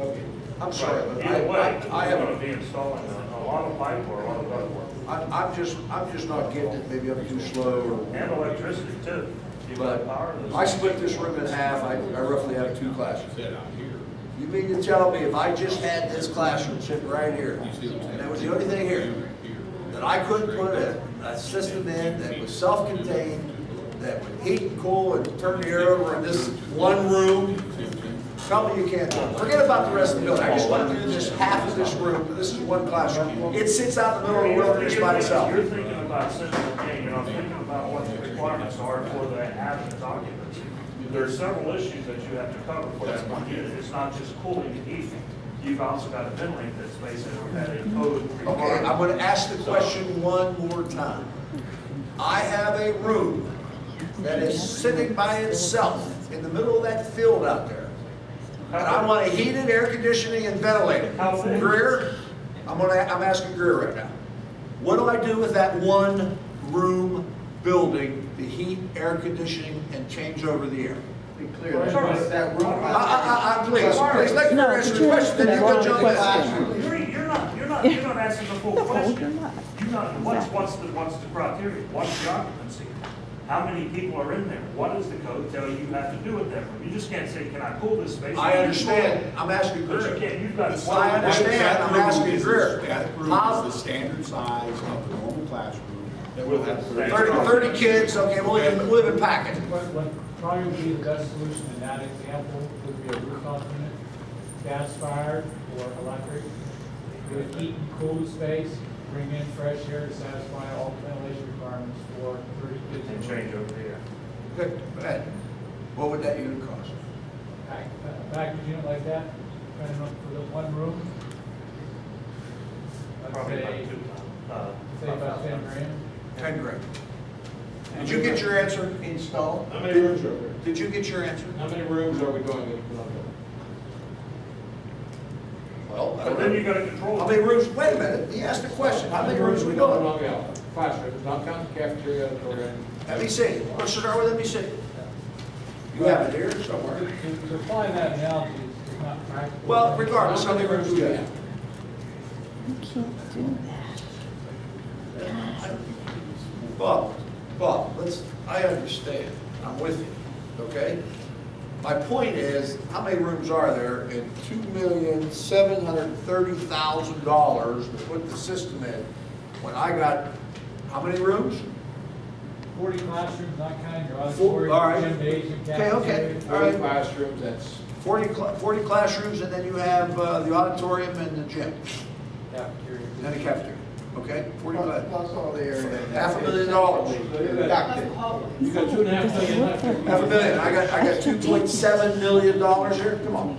Okay, I'm sorry, but Either way, I you're going to have, be installing a lot of pipe or a lot of ductwork. I'm just not getting it, maybe I'm too slow. And electricity too. You've got power. But I split this room in half, I roughly have 2 classrooms. You mean to tell me if I just had this classroom sitting right here, and that was the only thing here, that I couldn't put a system in that was self-contained, that would heat and cool and turn the air over in this one room? Tell me you can't do it. Forget about the rest of the building. I just want to do this half of this room. This is one classroom. It sits out in the middle of the wilderness by itself. You're thinking about central gain. You're not thinking about what the requirements are for the hazardous occupancy. There are several issues that you have to cover for that one unit. It's not just cooling and heating. You've also got to ventilate that space and had a code requirement. Okay, I'm going to ask the question one more time. I have a room that is sitting by itself in the middle of that field out there. And I want to heat it, air conditioning, and ventilate it. Greer, I'm asking Greer right now. What do I do with that one room building, the heat, air conditioning, and change over the air? Be clear, that room. Please, let Greer answer the question, then you can jump in. You're not asking the full question. What's the criteria? What's the occupancy? How many people are in there? What does the code tell you have to do with that room? You just can't say, can I cool this space? I understand. I'm asking But Greer. you can't, you've got. I understand. I'm asking Greer. That room is the standard size of the normal classroom. That will have 30 kids, okay, we'll live in packets. What probably would be the best solution in that example would be a rooftop unit, gas-fired or electric. It would heat and cool the space, bring in fresh air to satisfy all ventilation requirements for 30 kids. And change over the air. Good, go ahead. What would that unit cost? A package unit like that, depending on for the one room, Probably say about 10 grand. 10 grand. Did you get your answer? Install. How many rooms are there? Did you get your answer? How many rooms are we going to put on Well, I But don't then know. you gotta control. How many rooms, wait a minute, he asked a question, how many rooms are we going? Classrooms, not counting cafeteria, or Let me see, let's start with, let me see. You have it here somewhere. To apply that analogy is not practical. Well, regardless, how many rooms do we have? You can't do that. Bob, I understand, I'm with you, okay? My point is, how many rooms are there in $2,730,000 to put the system in, when I got, how many rooms? 40 classrooms, not counting your All right. auditorium, gym days, and Okay, cafeteria. all right. classrooms, that's 40 classrooms, and then you have the auditorium and the gym, Cafeteria. and the cafeteria, okay? 40 class. Plus all the area. $500,000. you got $2.5 million left. $500,000, I got $2.7 million here, come on.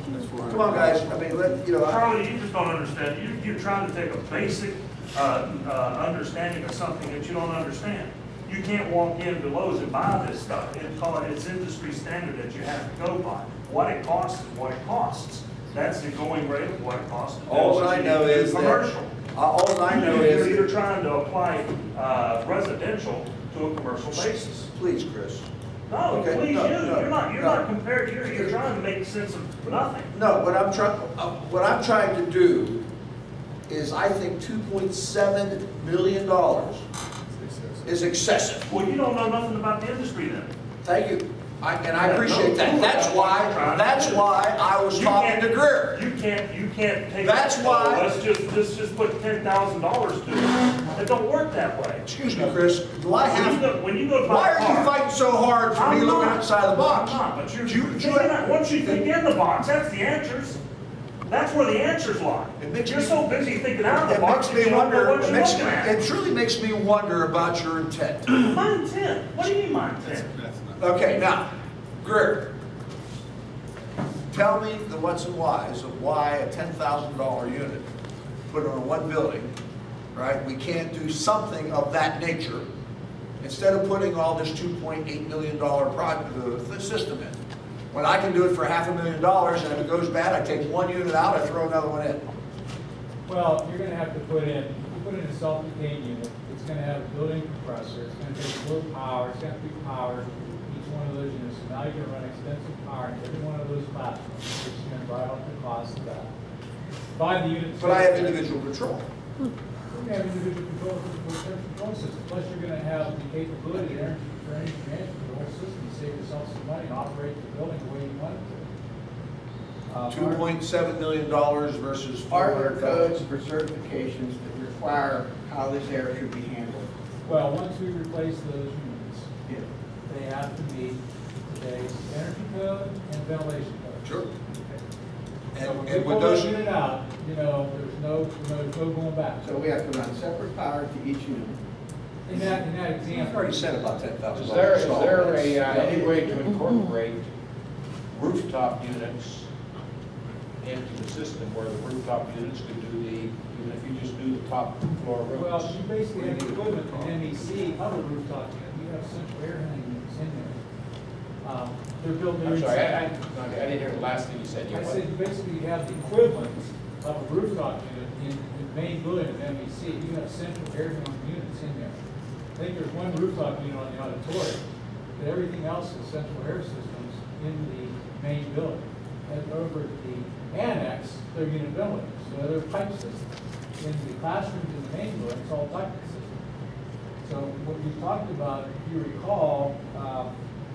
Come on, guys, I mean, Charlie, you just don't understand. You're trying to take a basic understanding of something that you don't understand. You can't walk into Lowe's and buy this stuff. It's industry standard that you have to go by. What it costs is what it costs. That's the going rate of what it costs. All I know is that, commercial. all I know is, You're trying to apply residential to a commercial basis. please, Chris. No, Okay, please, no, you're no. not compared. You're trying to make sense of nothing. No, what I'm trying to do is, I think $2.7 million is excessive. Well, you don't know nothing about the industry then. Thank you. And I appreciate that. That's why I was talking to Greer. You can't take. That's why- Let's just put $10,000 to it. It don't work that way. Excuse me, Chris, do I have, When you go to buy why a are you car- fighting so hard for me I'm looking not. outside the box? I'm not, but You- once you think in the box, that's the answers. That's where the answers lie. You're so busy thinking out of the It box, makes you me don't know wonder, what you're looking at. it truly makes me wonder about your intent. My intent? What do you mean my intent? Okay, now, Greer, tell me the whats and whys of why a $10,000 unit put on one building, right? We can't do something of that nature instead of putting all this $2.8 million the system in. When I can do it for $500,000, and if it goes bad, I take one unit out, I throw another one in. Well, you're going to have to put in a self-contained unit. It's going to have a built-in compressor. It's going to take low power. It's going to be powered. Each one of those units. So now you're gonna run extensive power in every one of those classrooms, which is gonna drive up the cost of that. Buy the units. But I have individual control. You have individual control with the control system. Plus, you're gonna have the capability of energy management for the whole system to save yourself some money and operate the building the way you want it to. $2.7 million versus Are there codes $400,000. for certifications that require how this air should be handled? Well, once we replace those units, Yeah. they have to meet today's energy code and ventilation code. Sure. So when we And pull with that those, unit out, you know, there's no going back. So we have to run separate power to each unit. In that I've example. already said about $10,000. Is there any way to incorporate rooftop units into the system where the rooftop units could do the, even if you just do the top floor rooms? Well, you basically have the equivalent in MEC of a rooftop unit. You have central air handling units in there. They're built. I'm sorry, I didn't hear the last thing you said. I said you basically have the equivalent of a rooftop unit in the main building of MEC. You have central air handling units in there. I think there's one rooftop unit on the auditorium, but everything else is central air systems in the main building. And over at the annex, they're unit ventilators, so they're pipe systems. In the classrooms in the main building, it's all pipe systems. So what we talked about, if you recall,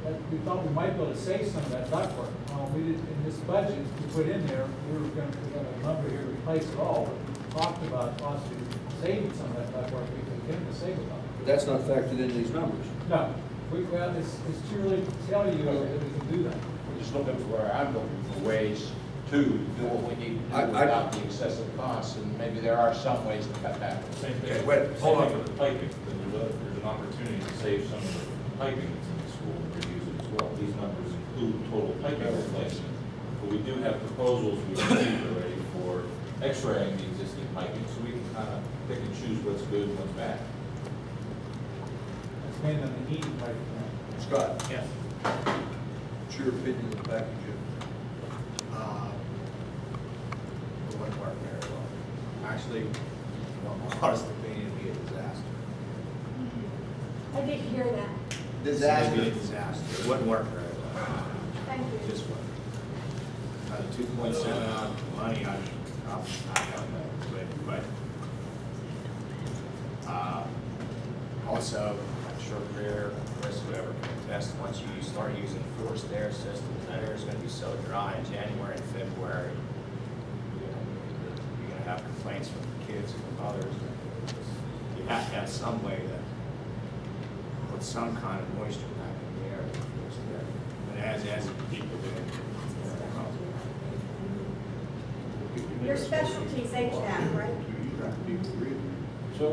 that we thought we might be able to save some of that ductwork. We did, in this budget we put in there, we have a number here to replace it all, but we talked about possibly saving some of that ductwork because we can save it all. But that's not factored in these numbers. No, well, it's too early to tell you that we can do that. We're just looking for, I'm looking for ways to do what we need to do without the excessive costs, and maybe there are some ways to cut back. Same thing, Okay, wait, hold on. same thing with the piping, there's an opportunity to save some of the piping that's in the school that we're using as well. These numbers include total piping replacement, but we do have proposals we've received already for x-raying the existing piping, so we can kind of pick and choose what's good and what's bad. It's mainly on the heating pipe. Scott, Yes. what's your opinion of the package? It wouldn't work very well. Actually, my honest opinion, it'd be a disaster. I didn't hear that. It'd Disaster. be a disaster. It wouldn't work very well. Thank It you. just wouldn't. The 2.7 on money, I don't know, but also, I'm sure Greer, Chris, whoever can attest, once you start using forced air systems, that air is gonna be so dry in January and February. You're gonna have complaints from kids and from others. You have to have some way to put some kind of moisture back in the air. And as people do. Your specialty's HVAC, right? So